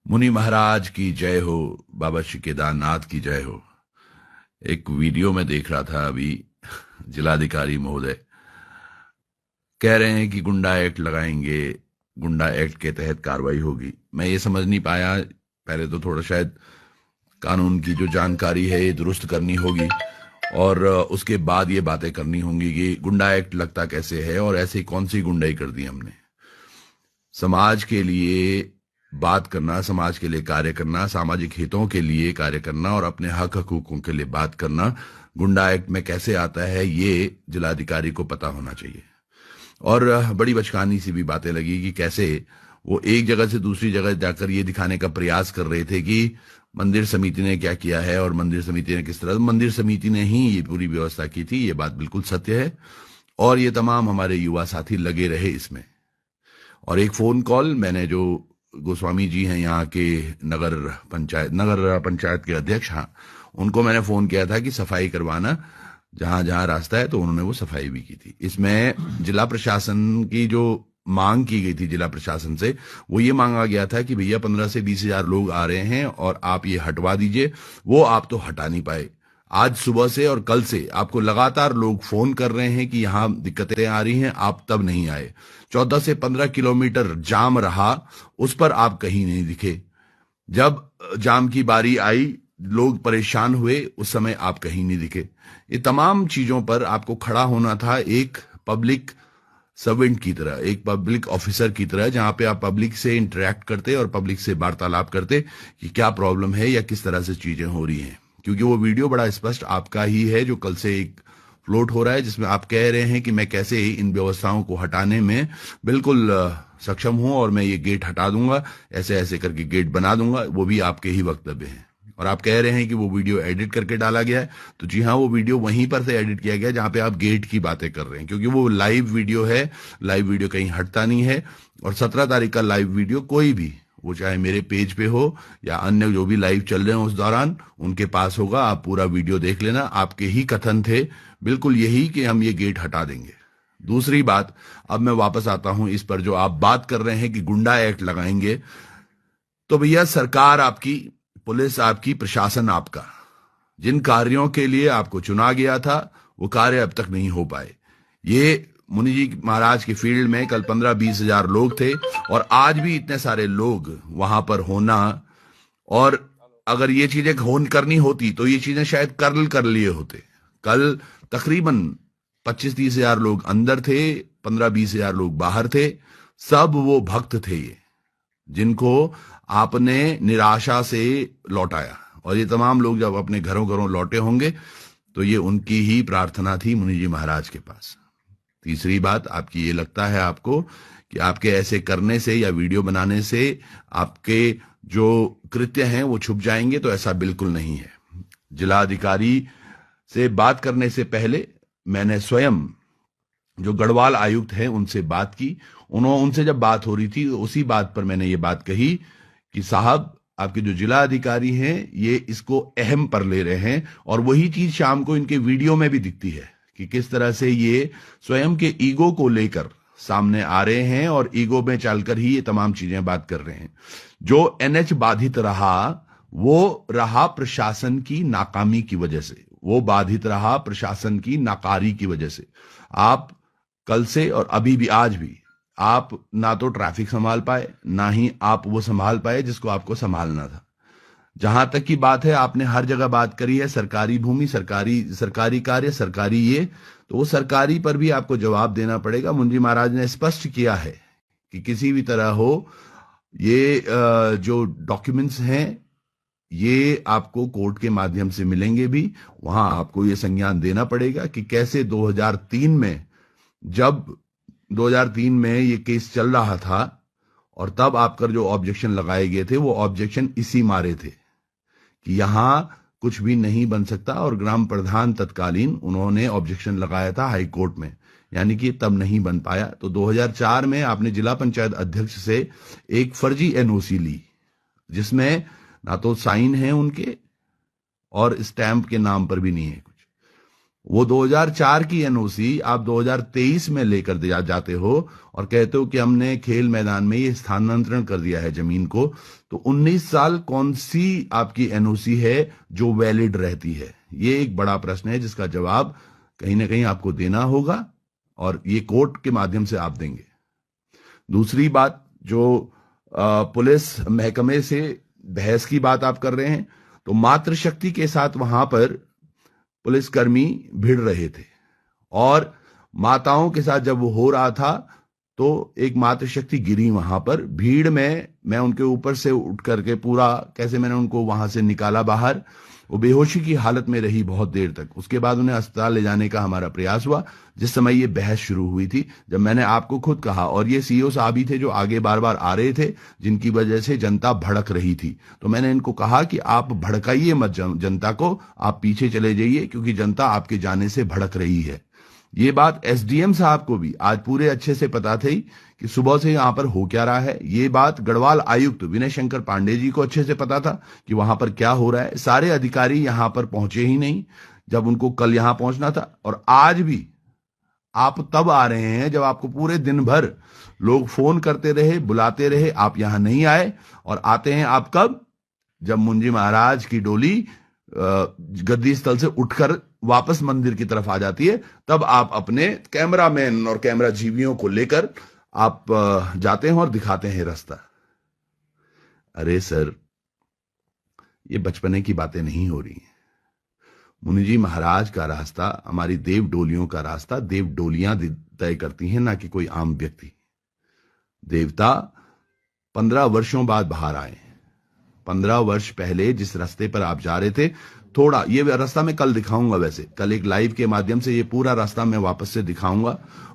मुनि महाराज की जय हो। बाबा श्री केदारनाथ की जय हो। एक वीडियो में देख रहा था अभी। जिलाधिकारी महोदय कह रहे हैं कि गुंडा एक्ट लगाएंगे, गुंडा एक्ट के तहत कार्रवाई होगी। मैं ये समझ नहीं पाया। पहले तो थोड़ा शायद कानून की जो जानकारी है ये दुरुस्त करनी होगी और उसके बाद ये बातें करनी होंगी कि गुंडा एक्ट लगता कैसे है और ऐसी कौन सी गुंडाई कर दी हमने। समाज के लिए बात करना, समाज के लिए कार्य करना, सामाजिक हितों के लिए कार्य करना और अपने हक हकूकों के लिए बात करना गुंडा एक्ट में कैसे आता है ये जिलाधिकारी को पता होना चाहिए। और बड़ी बचकानी सी भी बातें लगी कि कैसे वो एक जगह से दूसरी जगह जाकर ये दिखाने का प्रयास कर रहे थे कि मंदिर समिति ने क्या किया है और मंदिर समिति ने किस तरह। मंदिर समिति ने ही ये पूरी व्यवस्था की थी, ये बात बिल्कुल सत्य है और ये तमाम हमारे युवा साथी लगे रहे इसमें। और एक फोन कॉल मैंने, जो गोस्वामी जी हैं यहाँ के नगर पंचायत के अध्यक्ष, हाँ, उनको मैंने फोन किया था कि सफाई करवाना जहां जहां रास्ता है, तो उन्होंने वो सफाई भी की थी। इसमें जिला प्रशासन की जो मांग की गई थी जिला प्रशासन से, वो ये मांगा गया था कि भैया 15 से 20 हजार लोग आ रहे हैं और आप ये हटवा दीजिए। वो आप तो हटा नहीं पाए। आज सुबह से और कल से आपको लगातार लोग फोन कर रहे हैं कि यहां दिक्कतें आ रही हैं, आप तब नहीं आए। 14 से 15 किलोमीटर जाम रहा, उस पर आप कहीं नहीं दिखे। जब जाम की बारी आई, लोग परेशान हुए, उस समय आप कहीं नहीं दिखे। ये तमाम चीजों पर आपको खड़ा होना था एक पब्लिक सर्वेंट की तरह, एक पब्लिक ऑफिसर की तरह, जहां पे आप पब्लिक से इंटरेक्ट करते और पब्लिक से वार्तालाप करते कि क्या प्रॉब्लम है या किस तरह से चीजें हो रही हैं। क्योंकि वो वीडियो बड़ा स्पष्ट आपका ही है जो कल से एक फ्लोट हो रहा है, जिसमें आप कह रहे हैं कि मैं कैसे इन व्यवस्थाओं को हटाने में बिल्कुल सक्षम हूं और मैं ये गेट हटा दूंगा, ऐसे ऐसे करके गेट बना दूंगा। वो भी आपके ही वक्तव्य हैं। और आप कह रहे हैं कि वो वीडियो एडिट करके डाला गया है, तो जी हाँ, वो वीडियो वहीं पर से एडिट किया गया जहां पे आप गेट की बातें कर रहे हैं, क्योंकि वो लाइव वीडियो है। लाइव वीडियो कहीं हटता नहीं है। और 17 तारीख का लाइव वीडियो कोई भी, वो चाहे मेरे पेज पे हो या अन्य जो भी लाइव चल रहे हो उस दौरान, उनके पास होगा। आप पूरा वीडियो देख लेना। आपके ही कथन थे बिल्कुल यही कि हम ये गेट हटा देंगे। दूसरी बात, अब मैं वापस आता हूं इस पर जो आप बात कर रहे हैं कि गुंडा एक्ट लगाएंगे। तो भैया, सरकार आपकी, पुलिस आपकी, प्रशासन आपका, जिन कार्यों के लिए आपको चुना गया था वो कार्य अब तक नहीं हो पाए। ये मुनि जी महाराज के फील्ड में कल 15-20 हजार लोग थे और आज भी इतने सारे लोग वहां पर होना, और अगर ये चीजें करनी होती तो ये चीजें शायद कर लिए होते। कल तकरीबन 25-30 हजार लोग अंदर थे, 15-20 हजार लोग बाहर थे। सब वो भक्त थे ये, जिनको आपने निराशा से लौटाया। और ये तमाम लोग जब अपने घरों घरों लौटे होंगे तो ये उनकी ही प्रार्थना थी मुनि जी महाराज के पास। तीसरी बात आपकी, ये लगता है आपको कि आपके ऐसे करने से या वीडियो बनाने से आपके जो कृत्य हैं वो छुप जाएंगे, तो ऐसा बिल्कुल नहीं है। जिलाधिकारी से बात करने से पहले मैंने स्वयं जो गढ़वाल आयुक्त हैं उनसे बात की। उनसे जब बात हो रही थी तो उसी बात पर मैंने ये बात कही कि साहब, आपके जो जिला अधिकारी हैं ये इसको अहम पर ले रहे हैं। और वही चीज शाम को इनके वीडियो में भी दिखती है कि किस तरह से ये स्वयं के ईगो को लेकर सामने आ रहे हैं और ईगो में चलकर ही ये तमाम चीजें बात कर रहे हैं। जो एनएच बाधित रहा, वो रहा प्रशासन की नाकामी की वजह से, वो बाधित रहा प्रशासन की नाकारी की वजह से। आप कल से और अभी भी, आज भी, आप ना तो ट्रैफिक संभाल पाए, ना ही आप वो संभाल पाए जिसको आपको संभालना था। जहां तक की बात है, आपने हर जगह बात करी है सरकारी भूमि, सरकारी कार्य, सरकारी ये, तो वो सरकारी पर भी आपको जवाब देना पड़ेगा। मुंजी महाराज ने स्पष्ट किया है कि किसी भी तरह हो, ये जो डॉक्यूमेंट्स हैं ये आपको कोर्ट के माध्यम से मिलेंगे भी। वहां आपको ये संज्ञान देना पड़ेगा कि कैसे 2003 में, जब 2003 में ये केस चल रहा था और तब आपकर जो ऑब्जेक्शन लगाए गए थे वो ऑब्जेक्शन इसी मारे थे कि यहां कुछ भी नहीं बन सकता। और ग्राम प्रधान तत्कालीन, उन्होंने ऑब्जेक्शन लगाया था हाई कोर्ट में, यानी कि तब नहीं बन पाया। तो 2004 में आपने जिला पंचायत अध्यक्ष से एक फर्जी एनओसी ली, जिसमें ना तो साइन है उनके और स्टैंप के नाम पर भी नहीं है कुछ। वो 2004 की एनओसी आप 2023 में लेकर जाते हो और कहते हो कि हमने खेल मैदान में ये स्थानांतरण कर दिया है जमीन को। तो 19 साल कौन सी आपकी एनओसी है जो वैलिड रहती है? ये एक बड़ा प्रश्न है जिसका जवाब कहीं ना कहीं आपको देना होगा और ये कोर्ट के माध्यम से आप देंगे। दूसरी बात, जो पुलिस महकमे से बहस की बात आप कर रहे हैं, तो मातृशक्ति के साथ वहां पर पुलिसकर्मी भिड़ रहे थे और माताओं के साथ जब वो हो रहा था तो एक मातृशक्ति गिरी वहां पर भीड़ में। मैं उनके ऊपर से उठ करके पूरा कैसे मैंने उनको वहां से निकाला बाहर। वो बेहोशी की हालत में रही बहुत देर तक। उसके बाद उन्हें अस्पताल ले जाने का हमारा प्रयास हुआ। जिस समय ये बहस शुरू हुई थी, जब मैंने आपको खुद कहा, और ये सीईओ साहब ही थे जो आगे बार बार आ रहे थे जिनकी वजह से जनता भड़क रही थी, तो मैंने इनको कहा कि आप भड़काइए मत जनता को, आप पीछे चले जाइए क्योंकि जनता आपके जाने से भड़क रही है। ये बात एसडीएम साहब को भी आज पूरे अच्छे से पता थी कि सुबह से यहां पर हो क्या रहा है। ये बात गढ़वाल आयुक्त विनय शंकर पांडे जी को अच्छे से पता था कि वहां पर क्या हो रहा है। सारे अधिकारी यहां पर पहुंचे ही नहीं जब उनको कल यहां पहुंचना था, और आज भी आप तब आ रहे हैं जब आपको पूरे दिन भर लोग फोन करते रहे, बुलाते रहे, आप यहां नहीं आए। और आते हैं आप कब? जब मुंजी महाराज की डोली गद्दी स्थल से उठकर वापस मंदिर की तरफ आ जाती है, तब आप अपने कैमरामैन और कैमरा जीवियों को लेकर आप जाते हैं और दिखाते हैं रास्ता। अरे सर, ये बचपने की बातें नहीं हो रही हैं। मुनि जी महाराज का रास्ता, हमारी देव डोलियों का रास्ता देव डोलियां तय करती हैं, ना कि कोई आम व्यक्ति। देवता 15 वर्षों बाद बाहर आए। 15 वर्ष पहले जिस रास्ते पर आप जा रहे थे, थोड़ा ये रास्ता मैं कल दिखाऊंगा। वैसे कल एक लाइव के माध्यम से ये पूरा रास्ता मैं वापस से दिखाऊंगा।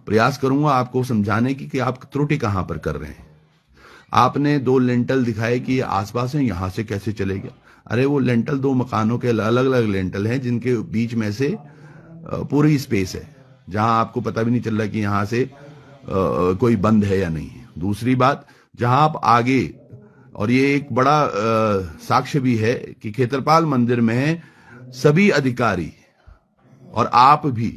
प्रयास करूंगा आपको समझाने की कि आप त्रुटि कहां पर कर रहे हैं। आपने 2 लेंटल दिखाए कि ये आसपास है, यहां से कैसे चले गया? अरे वो लेंटल 2 मकानों के अलग अलग लेंटल हैं जिनके बीच में से पूरी स्पेस है, जहां आपको पता भी नहीं चल रहा कि यहां से कोई बंद है या नहीं। दूसरी बात, जहां आप आगे, और ये एक बड़ा साक्ष्य भी है कि खेतरपाल मंदिर में सभी अधिकारी और आप भी,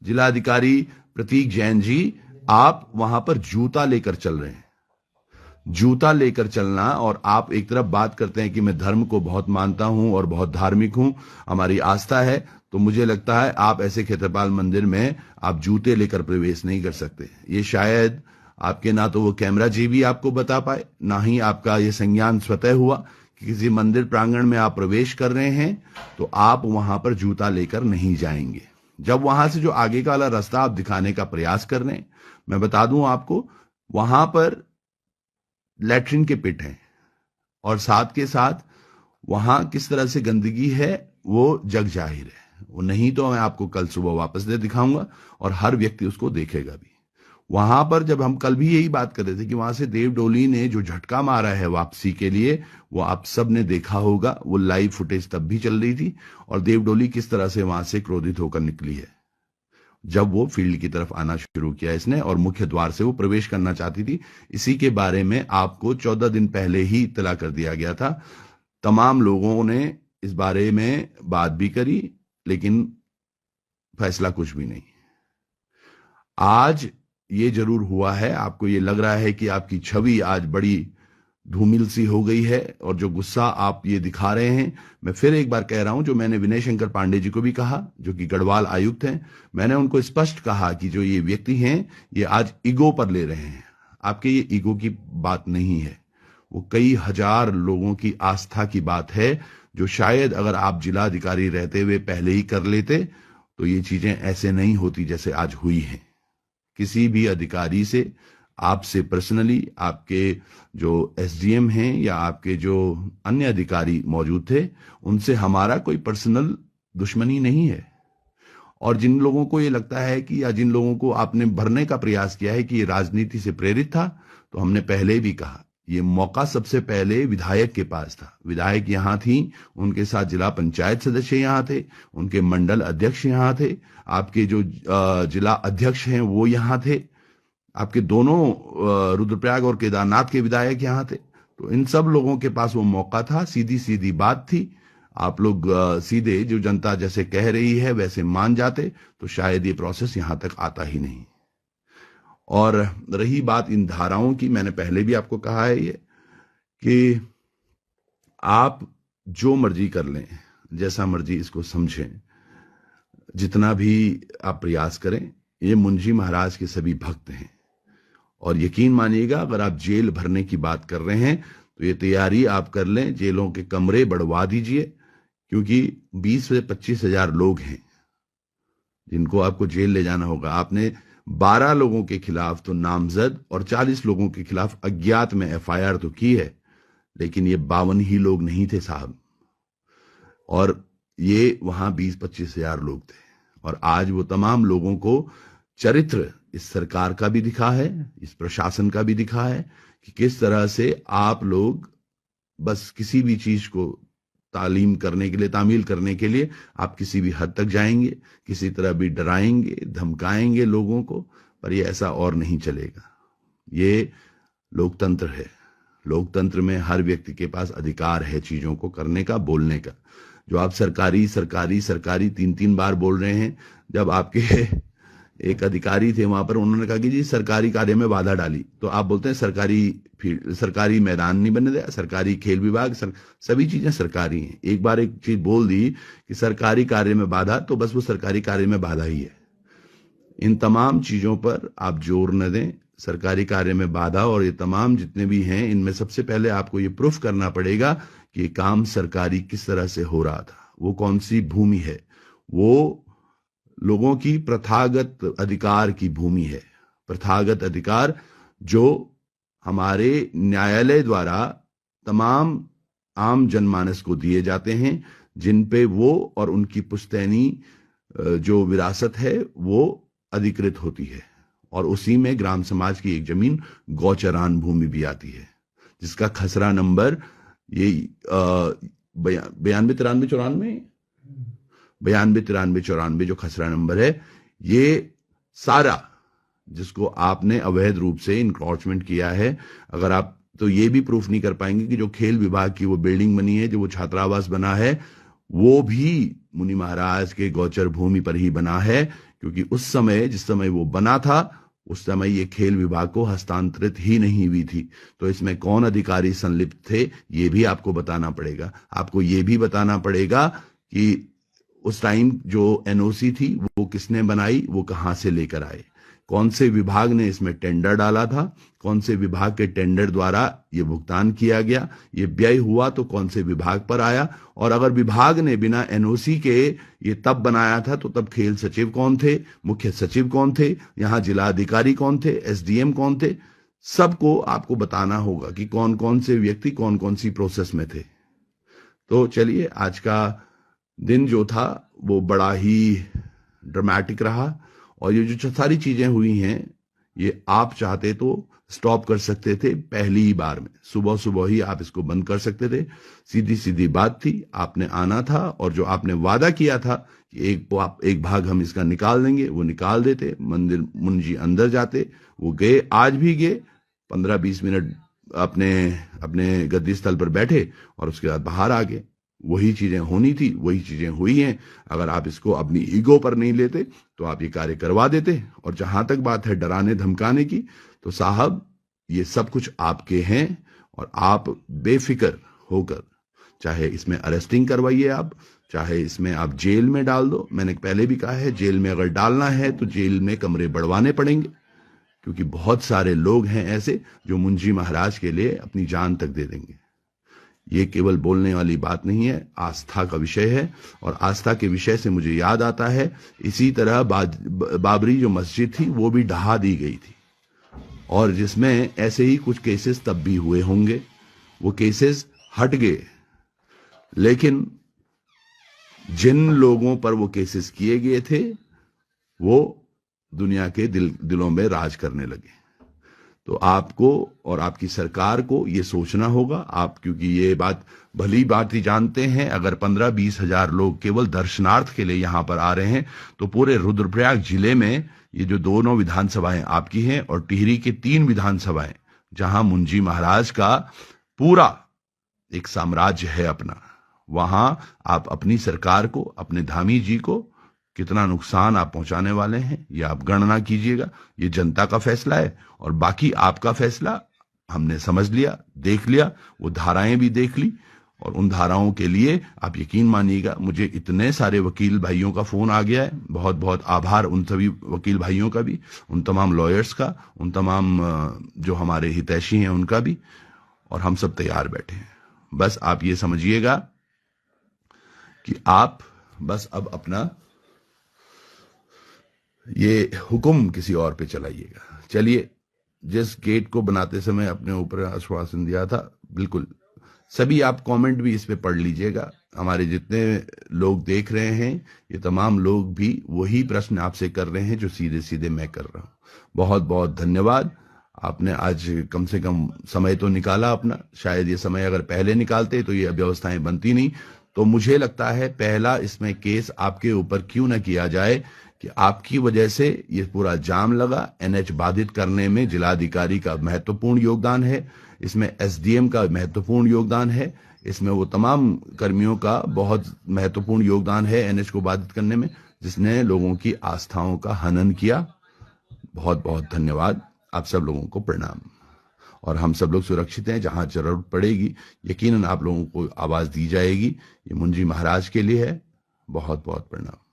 जिलाधिकारी प्रतीक जैन जी, आप वहां पर जूता लेकर चल रहे हैं। जूता लेकर चलना, और आप एक तरफ बात करते हैं कि मैं धर्म को बहुत मानता हूं और बहुत धार्मिक हूं, हमारी आस्था है, तो मुझे लगता है आप ऐसे खेतरपाल मंदिर में आप जूते लेकर प्रवेश नहीं कर सकते। ये शायद आपके ना तो वो कैमरा जी भी आपको बता पाए, ना ही आपका ये संज्ञान स्वतः हुआ कि किसी मंदिर प्रांगण में आप प्रवेश कर रहे हैं तो आप वहां पर जूता लेकर नहीं जाएंगे। जब वहां से जो आगे का वाला रास्ता आप दिखाने का प्रयास कर रहे हैं, मैं बता दूं आपको, वहां पर लैट्रिन के पिट हैं और साथ के साथ वहां किस तरह से गंदगी है वो जग जाहिर है। वो नहीं तो मैं आपको कल सुबह वापस दे दिखाऊंगा और हर व्यक्ति उसको देखेगा भी। वहां पर जब हम कल भी यही बात कर रहे थे कि वहां से देव डोली ने जो झटका मारा है वापसी के लिए, वो आप सब ने देखा होगा। वो लाइव फुटेज तब भी चल रही थी, और देव डोली किस तरह से वहां से क्रोधित होकर निकली है जब वो फील्ड की तरफ आना शुरू किया इसने, और मुख्य द्वार से वो प्रवेश करना चाहती थी। इसी के बारे में आपको 14 दिन पहले ही इत्तला कर दिया गया था। तमाम लोगों ने इस बारे में बात भी करी, लेकिन फैसला कुछ भी नहीं। आज ये जरूर हुआ है, आपको ये लग रहा है कि आपकी छवि आज बड़ी धूमिल सी हो गई है, और जो गुस्सा आप ये दिखा रहे हैं, मैं फिर एक बार कह रहा हूं, जो मैंने विनय शंकर पांडे जी को भी कहा, जो कि गढ़वाल आयुक्त हैं, मैंने उनको स्पष्ट कहा कि जो ये व्यक्ति हैं ये आज ईगो पर ले रहे हैं। आपके ये ईगो की बात नहीं है, वो कई हजार लोगों की आस्था की बात है, जो शायद अगर आप जिलाधिकारी रहते हुए पहले ही कर लेते तो ये चीजें ऐसे नहीं होती जैसे आज हुई हैं। किसी भी अधिकारी से, आपसे पर्सनली, आपके जो एसडीएम हैं या आपके जो अन्य अधिकारी मौजूद थे, उनसे हमारा कोई पर्सनल दुश्मनी नहीं है। और जिन लोगों को ये लगता है कि, या जिन लोगों को आपने भरने का प्रयास किया है कि ये राजनीति से प्रेरित था, तो हमने पहले भी कहा ये मौका सबसे पहले विधायक के पास था। विधायक यहां थी, उनके साथ जिला पंचायत सदस्य यहां थे, उनके मंडल अध्यक्ष यहां थे, आपके जो जिला अध्यक्ष हैं वो यहां थे, आपके दोनों रुद्रप्रयाग और केदारनाथ के विधायक यहां थे। तो इन सब लोगों के पास वो मौका था, सीधी सीधी बात थी। आप लोग सीधे जो जनता जैसे कह रही है वैसे मान जाते तो शायद ये प्रोसेस यहां तक आता ही नहीं। और रही बात इन धाराओं की, मैंने पहले भी आपको कहा है ये कि आप जो मर्जी कर लें, जैसा मर्जी इसको समझें, जितना भी आप प्रयास करें, ये मुंशी महाराज के सभी भक्त हैं। और यकीन मानिएगा, अगर आप जेल भरने की बात कर रहे हैं तो ये तैयारी आप कर लें, जेलों के कमरे बढ़वा दीजिए, क्योंकि 20 से 25 हजार लोग हैं जिनको आपको जेल ले जाना होगा। आपने 12 लोगों के खिलाफ तो नामजद और 40 लोगों के खिलाफ अज्ञात में एफआईआर तो की है, लेकिन ये 52 ही लोग नहीं थे साहब, और ये वहां 20-25 हजार लोग थे। और आज वो तमाम लोगों को चरित्र इस सरकार का भी दिखा है, इस प्रशासन का भी दिखा है कि किस तरह से आप लोग बस किसी भी चीज को तामील करने के लिए आप किसी भी हद तक जाएंगे, किसी तरह भी डराएंगे, धमकाएंगे लोगों को, पर ये ऐसा और नहीं चलेगा। ये लोकतंत्र है। लोकतंत्र में हर व्यक्ति के पास अधिकार है चीजों को करने का, बोलने का। जो आप सरकारी सरकारी सरकारी 3-3 बार बोल रहे हैं, जब आपके एक अधिकारी थे वहां पर, उन्होंने कहा कि जी सरकारी कार्य में बाधा डाली, तो आप बोलते हैं सरकारी मैदान नहीं बनने दिया, सरकारी खेल विभाग, सभी चीजें सरकारी हैं। एक बार एक चीज बोल दी कि सरकारी कार्य में बाधा, तो बस वो सरकारी कार्य में बाधा ही है। इन तमाम चीजों पर आप जोर न दें। सरकारी कार्य में बाधा और ये तमाम जितने भी हैं, इनमें सबसे पहले आपको ये प्रूफ करना पड़ेगा कि ये काम सरकारी किस तरह से हो रहा था, वो कौन सी भूमि है, वो लोगों की प्रथागत अधिकार की भूमि है। प्रथागत अधिकार जो हमारे न्यायालय द्वारा तमाम आम जनमानस को दिए जाते हैं, जिन पे वो और उनकी पुश्तैनी जो विरासत है वो अधिकृत होती है। और उसी में ग्राम समाज की एक जमीन गौचरान भूमि भी आती है, जिसका खसरा नंबर ये 92-93-94 जो खसरा नंबर है, ये सारा जिसको आपने अवैध रूप से इंक्रोचमेंट किया है, अगर आप तो ये भी प्रूफ नहीं कर पाएंगे कि जो खेल विभाग की वो बिल्डिंग बनी है, जो वो छात्रावास बना है, वो भी मुनि महाराज के गौचर भूमि पर ही बना है, क्योंकि उस समय जिस समय वो बना था उस समय ये खेल विभाग को हस्तांतरित ही नहीं हुई थी। तो इसमें कौन अधिकारी संलिप्त थे ये भी आपको बताना पड़ेगा। आपको ये भी बताना पड़ेगा कि उस टाइम जो एनओसी थी वो किसने बनाई, वो कहां से लेकर आए, कौन से विभाग ने इसमें टेंडर डाला था, कौन से विभाग के टेंडर द्वारा ये भुगतान किया गया, ये व्यय हुआ तो कौन से विभाग पर आया, और अगर विभाग ने बिना एनओसी के ये तब बनाया था तो तब खेल सचिव कौन थे, मुख्य सचिव कौन थे, यहां जिला अधिकारी कौन थे, एसडीएम कौन थे, सबको आपको बताना होगा कि कौन कौन से व्यक्ति कौन कौन सी प्रोसेस में थे। तो चलिए, आज का दिन जो था वो बड़ा ही ड्रामेटिक रहा, और ये जो सारी चीजें हुई हैं ये आप चाहते तो स्टॉप कर सकते थे पहली ही बार में, सुबह सुबह ही आप इसको बंद कर सकते थे। सीधी सीधी बात थी, आपने आना था और जो आपने वादा किया था कि एक भाग हम इसका निकाल देंगे, वो निकाल देते, मंदिर मुंजी अंदर जाते, वो गए, आज भी गए, 15-20 मिनट अपने गद्दी स्थल पर बैठे और उसके बाद बाहर आ गए। वही चीजें होनी थी, वही चीजें हुई हैं। अगर आप इसको अपनी ईगो पर नहीं लेते तो आप ये कार्य करवा देते। और जहां तक बात है डराने धमकाने की, तो साहब ये सब कुछ आपके हैं, और आप बेफिक्र होकर चाहे इसमें अरेस्टिंग करवाइए, आप चाहे इसमें आप जेल में डाल दो। मैंने पहले भी कहा है, जेल में अगर डालना है तो जेल में कमरे बढ़वाने पड़ेंगे, क्योंकि बहुत सारे लोग हैं ऐसे जो मुंशी महाराज के लिए अपनी जान तक दे देंगे। ये केवल बोलने वाली बात नहीं है, आस्था का विषय है। और आस्था के विषय से मुझे याद आता है, इसी तरह बाबरी जो मस्जिद थी वो भी ढहा दी गई थी, और जिसमें ऐसे ही कुछ केसेस तब भी हुए होंगे। वो केसेस हट गए, लेकिन जिन लोगों पर वो केसेस किए गए थे वो दुनिया के दिलों में राज करने लगे। तो आपको और आपकी सरकार को ये सोचना होगा, आप क्योंकि ये बात भली बात ही जानते हैं, अगर 15-20 हजार लोग केवल दर्शनार्थ के लिए यहां पर आ रहे हैं तो पूरे रुद्रप्रयाग जिले में ये जो दोनों विधानसभाएं आपकी हैं और टिहरी की 3 विधानसभाएं, जहां मुंशी महाराज का पूरा एक साम्राज्य है अपना, वहां आप अपनी सरकार को, अपने धामी जी को कितना नुकसान आप पहुंचाने वाले हैं, ये आप गणना कीजिएगा। ये जनता का फैसला है और बाकी आपका फैसला हमने समझ लिया, देख लिया, वो धाराएं भी देख ली और उन धाराओं के लिए आप यकीन मानिएगा, मुझे इतने सारे वकील भाइयों का फोन आ गया है। बहुत बहुत आभार उन सभी वकील भाइयों का भी, उन तमाम लॉयर्स का, उन तमाम जो हमारे हितैषी हैं उनका भी। और हम सब तैयार बैठे हैं। बस आप ये समझिएगा कि आप बस अब अपना ये हुक्म किसी और पे चलाइएगा। चलिए, जिस गेट को बनाते समय अपने ऊपर आश्वासन दिया था, बिल्कुल सभी आप कमेंट भी इस पे पढ़ लीजिएगा। हमारे जितने लोग देख रहे हैं, ये तमाम लोग भी वही प्रश्न आपसे कर रहे हैं जो सीधे सीधे मैं कर रहा हूं। बहुत बहुत धन्यवाद। आपने आज कम से कम समय तो निकाला अपना। शायद ये समय अगर पहले निकालते तो ये व्यवस्थाएं बनती नहीं। तो मुझे लगता है पहला इसमें केस आपके ऊपर क्यों ना किया जाए कि आपकी वजह से ये पूरा जाम लगा। एनएच बाधित करने में जिलाधिकारी का महत्वपूर्ण योगदान है, इसमें एसडीएम का महत्वपूर्ण योगदान है, इसमें वो तमाम कर्मियों का बहुत महत्वपूर्ण योगदान है एनएच को बाधित करने में, जिसने लोगों की आस्थाओं का हनन किया। बहुत बहुत धन्यवाद। आप सब लोगों को प्रणाम। और हम सब लोग सुरक्षित हैं। जहां जरूरत पड़ेगी यकीनन आप लोगों को आवाज दी जाएगी। ये मुंजी महाराज के लिए है। बहुत बहुत प्रणाम।